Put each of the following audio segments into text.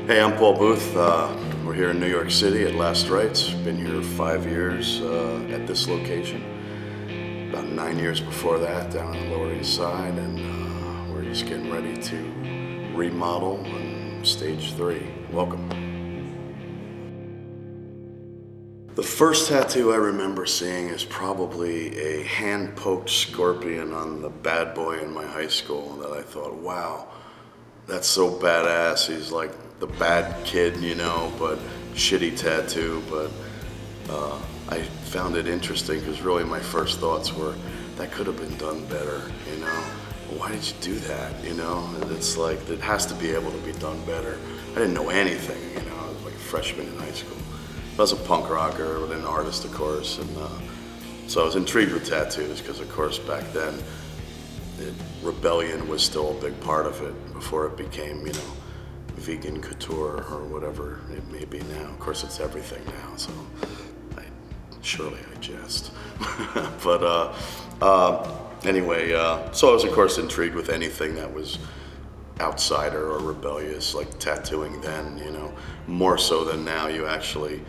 Hey, I'm Paul Booth. We're here in New York City at Last Rites. Been here 5 years at this location. About 9 years before that down on the Lower East Side, and we're just getting ready to remodel on stage 3. Welcome. The first tattoo I remember seeing is probably a hand-poked scorpion on the bad boy in my high school that I thought, wow, that's so badass. He's like the bad kid, but shitty tattoo. But I found it interesting because really my first thoughts were, that could have been done better, Why did you do that, And it's like, it has to be able to be done better. I didn't know anything, I was like a freshman in high school. I was a punk rocker, but an artist, of course, and so I was intrigued with tattoos because, of course, back then, rebellion was still a big part of it before it became, vegan couture or whatever it may be now. Of course, it's everything now, so surely I jest. But anyway, so I was, of course, intrigued with anything that was outsider or rebellious, like tattooing then, more so than now. You actually,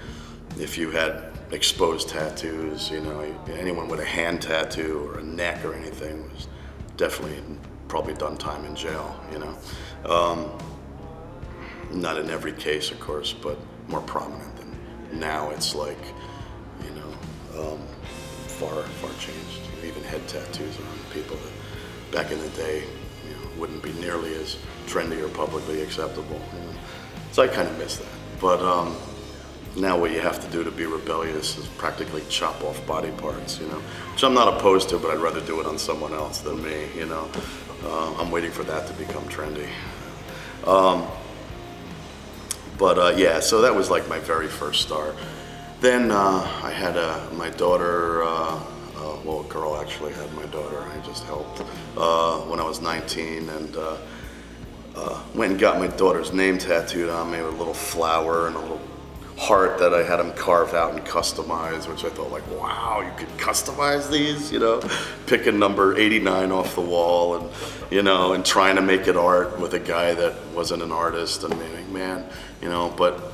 if you had exposed tattoos, anyone with a hand tattoo or a neck or anything was definitely probably done time in jail, Not in every case, of course, but more prominent than now. It's like, far changed. Even head tattoos are on people that back in the day, wouldn't be nearly as trendy or publicly acceptable. So I kind of miss that. But now what you have to do to be rebellious is practically chop off body parts, which I'm not opposed to, but I'd rather do it on someone else than me, I'm waiting for that to become trendy. Yeah, so that was like my very first start. Then I had my daughter, a girl actually had my daughter. I just helped when I was 19, and went and got my daughter's name tattooed on me with a little flower and a little heart that I had him carve out and customize, which I thought, like, wow, you could customize these, picking number 89 off the wall and, and trying to make it art with a guy that wasn't an artist. And man, but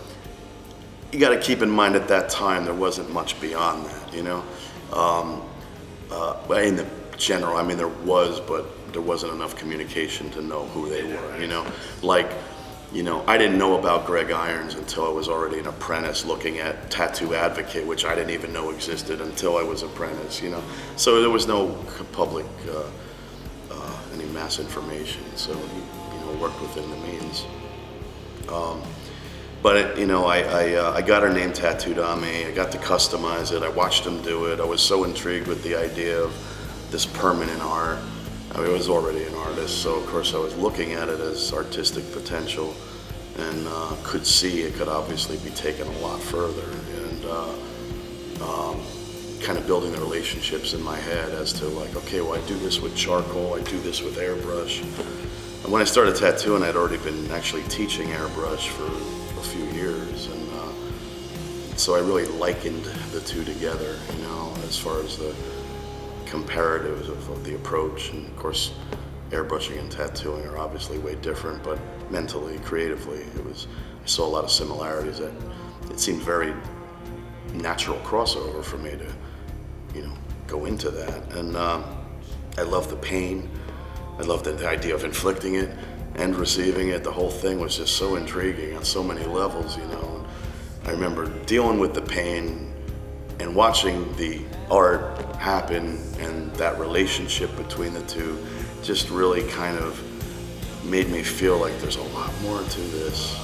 you got to keep in mind at that time there wasn't much beyond that, in the general, there was, but there wasn't enough communication to know who they were, I didn't know about Greg Irons until I was already an apprentice looking at Tattoo Advocate, which I didn't even know existed until I was apprentice, So there was no public, any mass information, so, worked within the means. But I got her name tattooed on me. I got to customize it. I watched him do it. I was so intrigued with the idea of this permanent art. I was already an artist, so of course I was looking at it as artistic potential, and could see it could obviously be taken a lot further, and kind of building the relationships in my head as to, like, okay, well, I do this with charcoal, I do this with airbrush. And when I started tattooing, I'd already been actually teaching airbrush for a few years, and so I really likened the two together, as far as the comparatives of the approach. And of course, airbrushing and tattooing are obviously way different, but mentally, creatively, I saw a lot of similarities that it seemed very natural crossover for me to, go into that. And I love the pain. I love the idea of inflicting it and receiving it. The whole thing was just so intriguing on so many levels, And I remember dealing with the pain and watching the art happen, and that relationship between the two just really kind of made me feel like there's a lot more to this.